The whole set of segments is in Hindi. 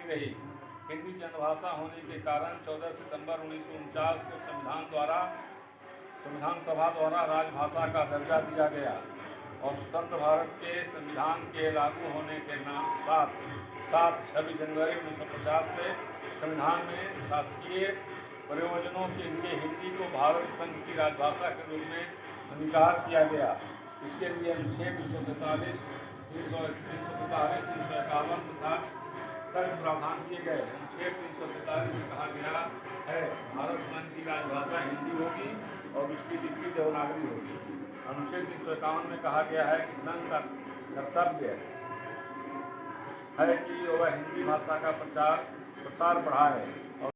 रही। हिंदी जनभाषा होने के कारण 14 सितंबर 1949 को संविधान सभा द्वारा राजभाषा का दर्जा दिया गया और स्वतंत्र भारत के संविधान के लागू होने के साथ 26 जनवरी 1950 से संविधान में शासकीय प्रयोजनों के लिए हिंदी को भारत संघ की राजभाषा के रूप में अंगीकार किया गया। इसके लिए अनुच्छेद 343, 351 तथा तक प्रावधान किए गए। अनुच्छेद 343 में कहा गया है भारत संघ की राजभाषा हिंदी होगी और उसकी लिपि देवनागरी होगी। अनुच्छेद 351 में कहा गया है कि संघ का कर्तव्य है कि वह हिंदी भाषा का प्रसार बढ़ाए। और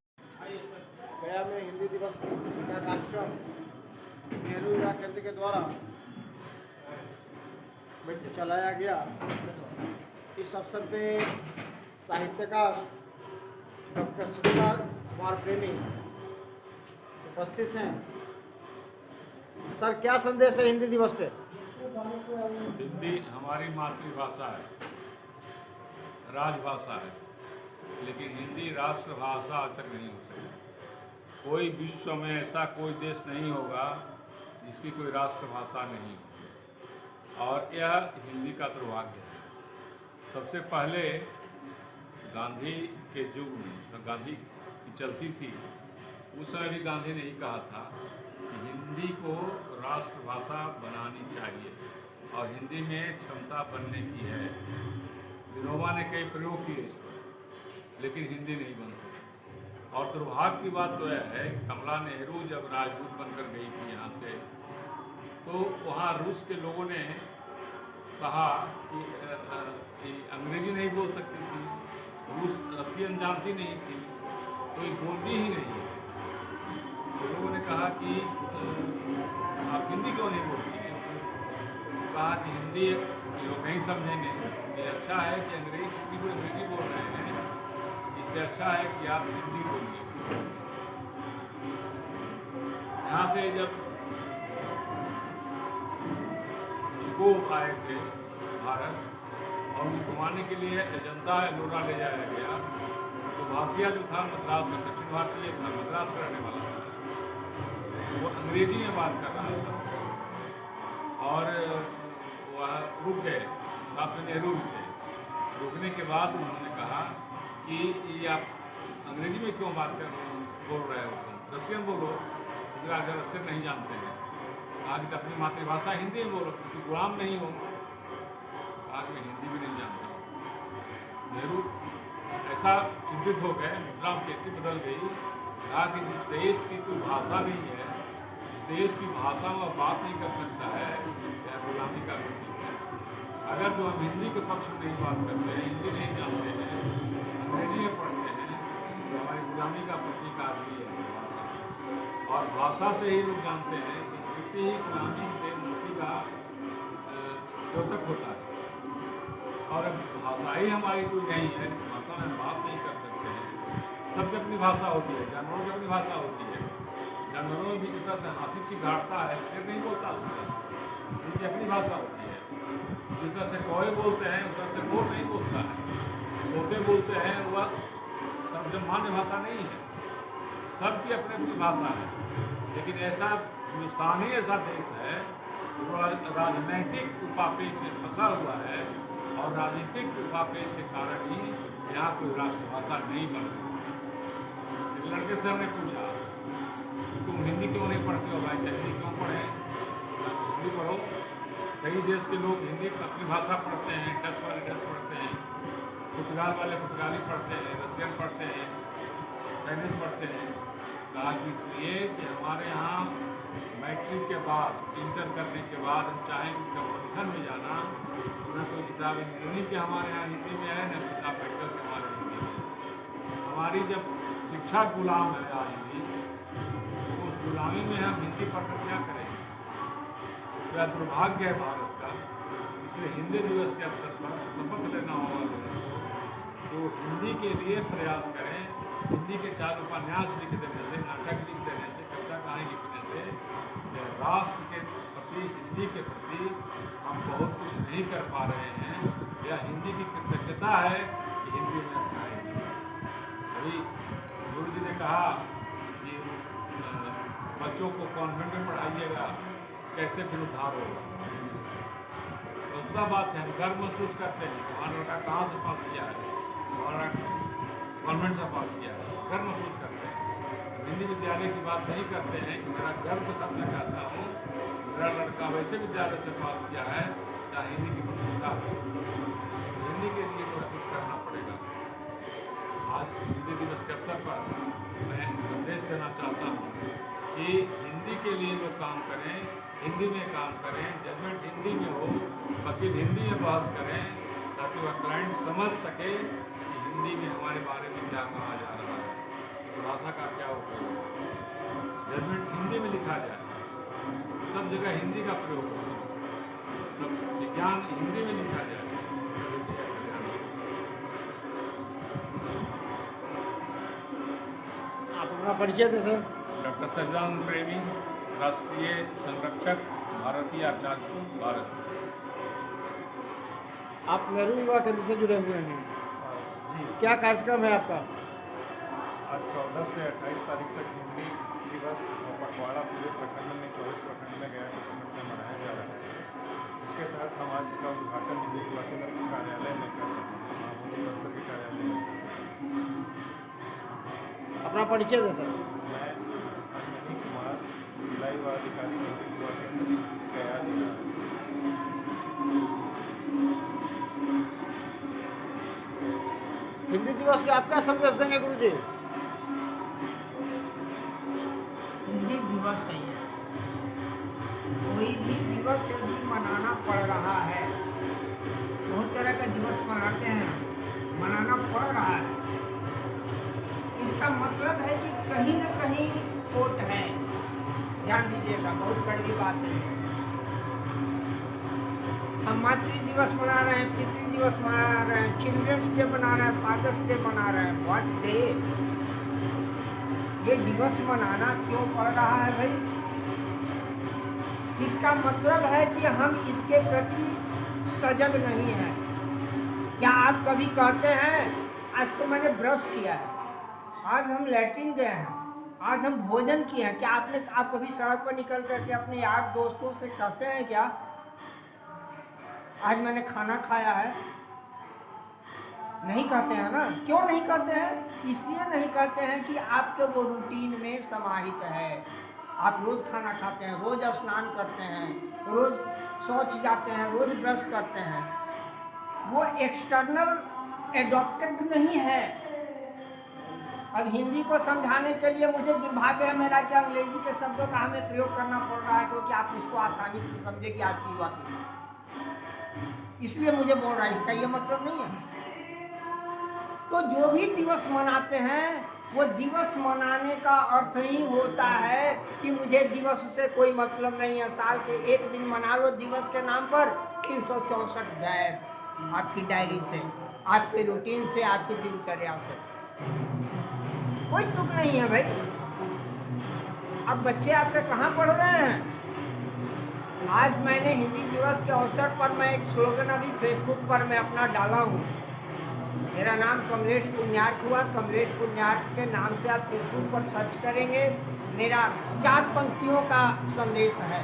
गया में हिंदी दिवस का कार्यक्रम नेहरू युवा केंद्र के द्वारा चलाया गया। इस अवसर पे साहित्यकार डॉक्टर सुकुमार कुमार प्रेमी उपस्थित हैं। सर, क्या संदेश है हिंदी दिवस पे? हिंदी हमारी मातृभाषा है, राजभाषा है, लेकिन हिंदी राष्ट्रभाषा आज तक नहीं हो सकी। कोई विश्व में ऐसा कोई देश नहीं होगा जिसकी कोई राष्ट्रभाषा नहीं हो, और यह हिंदी का दुर्भाग्य है। सबसे पहले गांधी के युग में गांधी की चलती थी, उस समय भी गांधी ने ही कहा था कि हिंदी को राष्ट्रभाषा बनानी चाहिए और हिंदी में क्षमता बनने की है। विनोबा ने कई प्रयोग किए इस पर, लेकिन हिंदी नहीं बन सकी। और दुर्भाग्य की बात तो यह है कमला नेहरू जब राजदूत बनकर गई थी यहाँ से, तो वहाँ रूस के लोगों ने कहा कि अंग्रेजी नहीं बोल सकती थी, रसियन जानती नहीं थी, कोई बोलती ही नहीं। तो लोगों ने कहा कि आप हिंदी क्यों नहीं बोलती हैं? कहा कि हिंदी लोग नहीं समझेंगे, ये अच्छा है कि अंग्रेजी बोल रहे हैं, इससे अच्छा है कि आप हिंदी बोलिए। यहाँ से जब को आए थे भारत और उनको घुमाने के लिए अजंता एलोरा ले जाया गया, तो भासिया जो था मद्रास का, दक्षिण भारतीय था, मद्रास का रहने वाला था, वो अंग्रेजी में बात कर रहा था और वह रुक गए। साथ में नेहरू भी थे। रुकने के बाद उन्होंने कहा कि ये आप अंग्रेजी में क्यों बोल रहे हो, तुम रसियन बोलो, अगर रसियन नहीं जानते हैं। आज तक अपनी मातृभाषा हिंदी में बोलो, क्योंकि गुलाम नहीं हो। आज मैं हिंदी भी नहीं जानता। नेहरू ऐसा चिंतित हो गए, मुद्रा कैसी बदल गई। कहा कि जिस देश की कोई भाषा नहीं है, जिस देश की भाषा में बात नहीं कर सकता है, यह गुलामी का प्रतीक है। अगर जो हम हिंदी के पक्ष में नहीं बात करते हैं, हिंदी नहीं जानते हैं, अंग्रेजी में पढ़ते हैं, तो हमारी गुलामी का प्रतीक आदमी है भाषा। और भाषा से ही लोग जानते हैं संस्कृति ही गुलामी से मुक्ति का द्योतक होता है। और भाषा ही हमारी कोई नहीं है, भाषा में बात नहीं कर सकते हैं। सबकी अपनी भाषा होती है, जानवरों की अपनी भाषा होती है। जानवरों में भी जिस तरह से हाथी चिघाड़ता है, शेर नहीं बोलता, उनकी अपनी भाषा होती है। जिस तरह से कौवे बोलते हैं, उस तरह से मोर नहीं बोलता है। तोते बोलते हैं, वह सब मान्य भाषा नहीं है, सबकी अपनी अपनी भाषा है। लेकिन ऐसा हिंदुस्तान ही ऐसा देश है जो राजनैतिक उपापेक्ष में फंसा हुआ है और राजनीतिक उपापेक्ष के कारण ही यहाँ कोई राष्ट्रभाषा नहीं बन रही। एक लड़के से हमने पूछा तुम हिंदी क्यों नहीं पढ़ते हो? भाई हिंदी क्यों पढ़ें? हिंदी पढ़ो। कई देश के लोग हिंदी अपनी भाषा पढ़ते हैं, डच वाले डच पढ़ते हैं, पुर्तगाल वाले पुर्तगाली पढ़ते हैं, रसियन पढ़ते हैं, चाइनीज पढ़ते हैं। कहा कि इसलिए कि हमारे यहाँ मैट्रिक के बाद, इंटर करने के बाद हम चाहें कि कंपटीशन में जाना, न कोई किताब इंग्लिश के हमारे यहाँ हिंदी में है, न किताब मेडिकल के हमारे हिंदी में। हमारी जब शिक्षा गुलाम है आज हिंदी, तो उस गुलामी में हम हिंदी पढ़कर क्या करेंगे? यह दुर्भाग्य है भारत का। इसलिए हिंदी दिवस के अवसर पर शपथ लेना होगा लोगों को, तो हिंदी के लिए प्रयास करें। हिंदी के 4 उपन्यास लिख देने से, नाटक लिख देने से, कविता कहानी लिखने से राष्ट्र के प्रति, हिंदी के प्रति हम बहुत कुछ नहीं कर पा रहे हैं। यह हिंदी की कृतज्ञता है कि हिंदी में अपनाएंगे। बच्चों को कॉन्वेंट में पढ़ाइएगा, कैसे फिर उद्धार होगा। दूसरा बात है, हम गर्व महसूस करते हैं हमारा लड़का कहाँ से पास किया है, हमारा कॉन्वेंट से पास किया है, गर्व महसूस करते हैं। हिंदी विद्यालय की बात नहीं करते हैं कि मेरा गर्व के साथ मैं कहता हूँ मेरा लड़का वैसे विद्यालय से पास किया है जहाँ हिंदी की प्रतिष्ठा है। हिंदी के लिए कुछ करना पड़ेगा। आज हिंदी दिवस के अवसर पर मैं संदेश देना चाहता हूँ कि हिंदी के लिए जो काम करें, हिंदी में काम करें, जजमेंट हिंदी में हो, वकील हिंदी में बहस करें, ताकि वह क्लाइंट समझ सके कि हिंदी में हमारे बारे में क्या कहा जा रहा है, इस भाषा का क्या उपयोग है। जजमेंट हिंदी में लिखा जाए, सब जगह हिंदी का प्रयोग हो, सब विज्ञान हिंदी में लिखा जाए। आप अपना परिचय दें सर। डॉक्टर सच्चिदानंद प्रेमी, राष्ट्रीय संरक्षक, भारतीय आचार्य भारत। आप नेहरू युवा केंद्र से जुड़े हुए हैं, जी। क्या कार्यक्रम है आपका? आज 14 से 28 तारीख तक हिंदी दिवस पखवाड़ा पूरे प्रखंड में 24 प्रखंड में गया प्रखंड में मनाया जा रहा है। इसके तहत हम आज इसका उद्घाटन हिंदी युवा केंद्र के कार्यालय में कर रहे हैं, महामूली दफ्तर के कार्यालय में। अपना परिचय दें सर। मैं अश्विनी कुमार, जिला युवा अधिकारी हिंदी युवा केंद्र गया जिला। हिंदी दिवस पे आप क्या संदेश देंगे गुरु जी? हिंदी दिवस है ये। कोई भी दिवस यदि मनाना पड़ रहा है, बहुत तरह का दिवस मनाते हैं, मनाना पड़ रहा है, इसका मतलब है कि कहीं न कहीं खोट है। ध्यान दीजिएगा, बहुत कड़वी बात है। हम मातृ दिवस मना रहे हैं, पितृ दिवस मना रहे हैं, चिल्ड्रंस डे मना रहे हैं, फादर्स डे मना रहे हैं। What day? ये दिवस मनाना क्यों पड़ रहा है भाई? इसका मतलब है कि हम इसके प्रति सजग नहीं हैं। क्या आप कभी कहते हैं आज तो मैंने ब्रश किया है, आज हम लैट्रिन गए हैं, आज हम भोजन किए हैं? क्या आप कभी सड़क पर निकल करके अपने यार दोस्तों से कहते हैं क्या आज मैंने खाना खाया है? नहीं कहते हैं ना। क्यों नहीं कहते हैं? इसलिए नहीं कहते हैं कि आपके वो रूटीन में समाहित है। आप रोज़ खाना खाते हैं, रोज़ स्नान करते हैं, रोज़ शौच जाते हैं, रोज़ ब्रश करते हैं। वो एक्सटर्नल एडॉप्टेड नहीं है। अब हिंदी को समझाने के लिए मुझे दुर्भाग्य है मेरा कि अंग्रेजी के शब्दों का हमें प्रयोग करना पड़ रहा है, क्योंकि आप इसको आसानी से समझे कि आज की बात है, इसलिए मुझे बोल रहा है। इसका ये मतलब नहीं है। तो जो भी दिवस मनाते हैं, वो दिवस मनाने का अर्थ ही होता है कि मुझे दिवस से कोई मतलब नहीं है। साल के एक दिन मना लो दिवस के नाम पर, 364 गायब आपकी डायरी से, आपके रूटीन से, आपकी दिनचर्या से। कोई तुक नहीं है भाई। अब बच्चे आपके कहाँ पढ़ रहे हैं? आज मैंने हिंदी दिवस के अवसर पर मैं एक स्लोगन अभी फेसबुक पर मैं अपना डाला हूँ। मेरा नाम कमलेश पुण्यार्क हुआ। कमलेश पुण्यार्क के नाम से आप फेसबुक पर सर्च करेंगे, मेरा 4 पंक्तियों का संदेश है,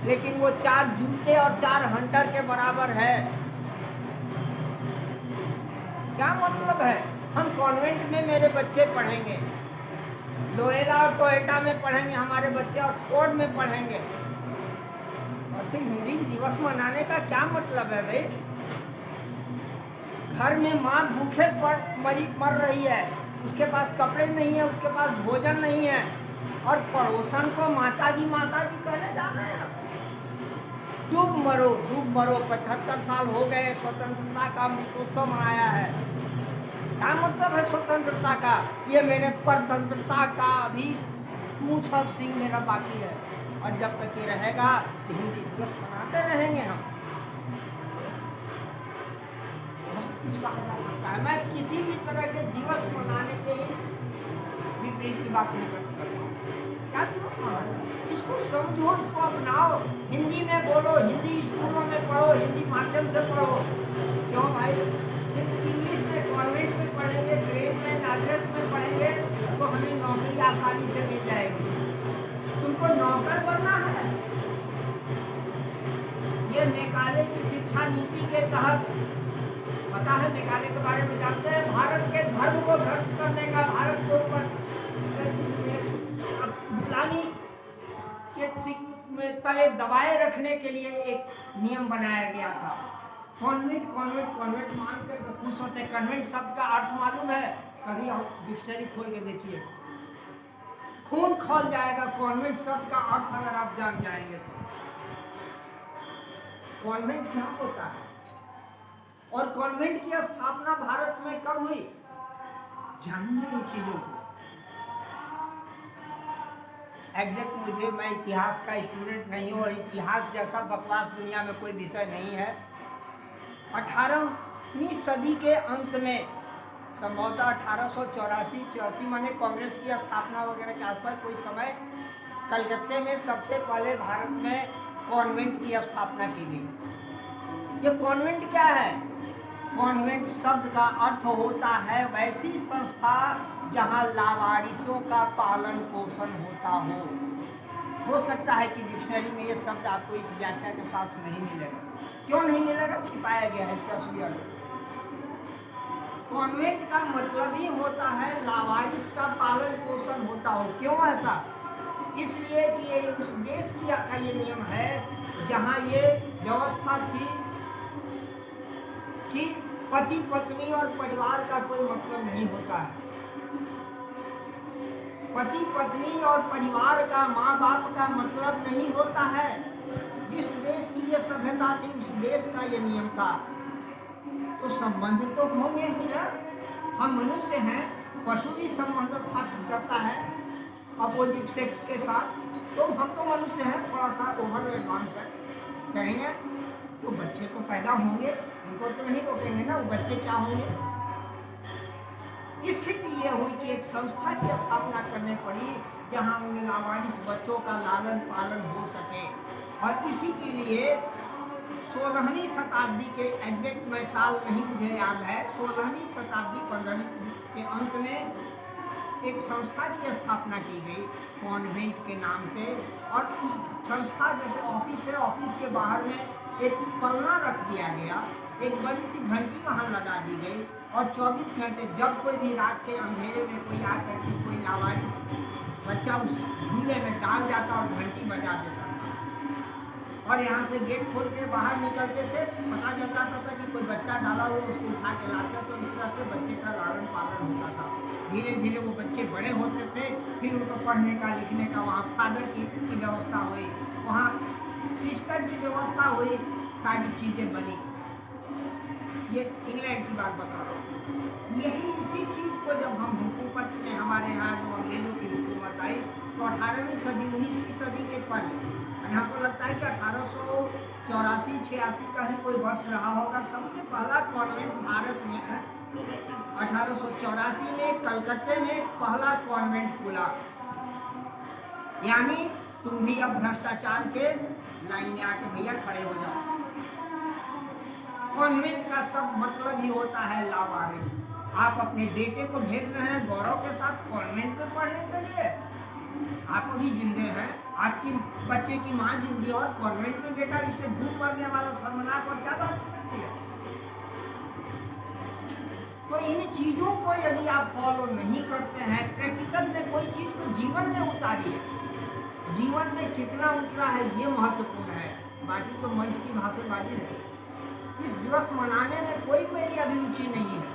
लेकिन वो 4 जूते और 4 हंटर के बराबर है। क्या मतलब है? हम कॉन्वेंट में मेरे बच्चे पढ़ेंगे, लोएला और टोएटा में पढ़ेंगे हमारे बच्चे, ऑक्सफोर्ड में पढ़ेंगे, और फिर हिंदी दिवस मनाने का क्या मतलब है भाई? घर में माँ भूखे मर रही है, उसके पास कपड़े नहीं है, उसके पास भोजन नहीं है, और पड़ोसन को माताजी कहने जा रहे हैं। डूब मरो 75 साल हो गए, स्वतंत्रता का उत्सव मनाया है। क्या मतलब है स्वतंत्रता का? ये मेरे परतंत्रता का अभी मूछा सिंह मेरा बाकी है, और जब तक ये रहेगा तो हिंदी दिवस मनाते रहेंगे हम। कुछ कहा जा सकता है। मैं किसी भी तरह के दिवस मनाने के विपरीत की बात नहीं करता। क्या दिवस मनाना? इसको समझो, इसको अपनाओ, हिंदी में बोलो, हिंदी स्कूलों में पढ़ो, हिंदी माध्यम से पढ़ो। क्यों भाई? इंग्लिश में कॉन्वेंट में पढ़ेंगे, ग्रेड में, नाजरत में पढ़ेंगे तो हमें नौकरी आसानी से मिल जाएगी। भारत, पता है मेघालय के बारे में जानते हैं, भारत के धर्म को भ्रष्ट करने का, भारत के ऊपर गुलामी के तले दबाए रखने के लिए एक नियम बनाया गया था। कॉन्वेंट कॉन्वेंट कॉन्वेंट मान कर खुश होते। कॉन्वेंट शब्द का अर्थ मालूम है? कभी आप डिक्शनरी खोल के देखिए, खून खोल जाएगा कॉन्वेंट शब्द का अर्थ अगर आप जान जाएंगे तो। कॉन्वेंट क्या होता है और कॉन्वेंट की स्थापना भारत में कब हुई, जानिए इन चीजों को। एग्जैक्ट मुझे, मैं इतिहास का स्टूडेंट नहीं हूँ और इतिहास जैसा बकवास दुनिया में कोई विषय नहीं है। 18वीं सदी के अंत में, संभवतः 1884 माने कांग्रेस की स्थापना वगैरह के आसपास कोई समय, कलकत्ते में सबसे पहले भारत में कॉन्वेंट की स्थापना की गई। ये कॉन्वेंट क्या है? कॉन्वेंट शब्द का अर्थ होता है वैसी संस्था जहाँ लावारिसों का पालन पोषण होता हो सकता है कि डिक्शनरी में ये शब्द आपको इस व्याख्या के साथ नहीं मिलेगा। क्यों नहीं मिलेगा? छिपाया गया है इसका असली अर्थ। कॉन्वेंट का मतलब ही होता है लावारिस का पालन पोषण होता हो। क्यों ऐसा? इसलिए कि ये उस देश का ये नियम है जहाँ ये व्यवस्था थी कि पति पत्नी और परिवार का कोई मतलब नहीं होता है। पति पत्नी और परिवार का, माँ बाप का मतलब नहीं होता है। जिस देश की ये सभ्यता थी उस देश का ये नियम था। तो संबंध तो होंगे ही ना। हम मनुष्य हैं, पशु भी संबंध स्थापित करता है अपोजिट सेक्स के साथ। तो हम तो मनुष्य हैं, थोड़ा सा ओवर एडवांस है, करेंगे तो बच्चे तो पैदा होंगे, उनको तो नहीं रोकेंगे ना, वो बच्चे क्या होंगे। स्थिति ये हुई कि एक संस्था की स्थापना करनी पड़ी जहाँ उन लावारिस बच्चों का लालन पालन हो सके। और इसी के लिए 16वीं शताब्दी के, एग्जैक्ट मैं साल नहीं मुझे याद है, 16वीं शताब्दी 15वीं के अंत में एक संस्था की स्थापना की गई कॉन्वेंट के नाम से। और उस संस्था, जैसे ऑफिस है, ऑफिस के बाहर में एक पलना रख दिया गया, एक बड़ी सी घंटी वहाँ लगा दी गई और 24 घंटे जब कोई भी रात के अंधेरे में कोई आकर के कोई लावारिस बच्चा उस झूले में डाल जाता और घंटी बजा देता था। और यहाँ से गेट खोल के बाहर निकलते थे, पता चल जाता था कि कोई बच्चा डाला हुआ, उसको उठा के लाते। तो इस तरह से बच्चे का लालन पालन होता था। धीरे धीरे वो बच्चे बड़े होते थे, फिर उनको पढ़ने का लिखने का, वहाँ फादर की व्यवस्था हुई, वहाँ सिस्टर की व्यवस्था हुई, सारी चीज़ें बनी। ये इंग्लैंड की बात बता रहा हूँ। यही इसी चीज़ को जब हम हुकूमत में, हमारे यहाँ जो अंग्रेज़ों की हुकूमत आई, तो 18वीं सदी 19वीं सदी के पहले, हमको लगता है कि 1884-86 का ही कोई वर्ष रहा होगा, सबसे पहला कॉन्वेंट भारत में है। 1884 में कलकत्ते में पहला कॉन्वेंट खुला। यानी तुम भी अब भ्रष्टाचार के लाइन में आके भैया खड़े हो जाओ। कॉन्वेंट का सब मतलब ही होता है लावारिस। आप अपने बेटे को भेज रहे हैं गौरव के साथ कॉन्वेंट में पढ़ने के लिए, आप अभी जिंदे हैं, आपकी बच्चे की माँ जिंदी और कॉन्वेंट में बेटा, इससे धूप पड़ने वाला शर्मनाक और क्या बात करती है। तो इन चीजों को यदि आप फॉलो नहीं करते हैं, प्रैक्टिकल में कोई चीज को जीवन में उतारिए, जीवन में कितना उतरा है ये महत्वपूर्ण है, बाकी तो मंच की भाषणबाजी है। इस दिवस मनाने में कोई मेरी अभिरुचि नहीं है,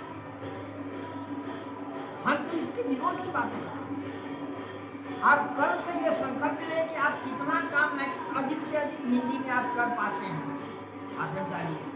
हम तो इसके विरोध की बात कर रहे हैं। आप कल से ये संकल्प लें कि आप कितना काम अधिक से अधिक हिंदी में आप कर पाते हैं, आदत डालिए।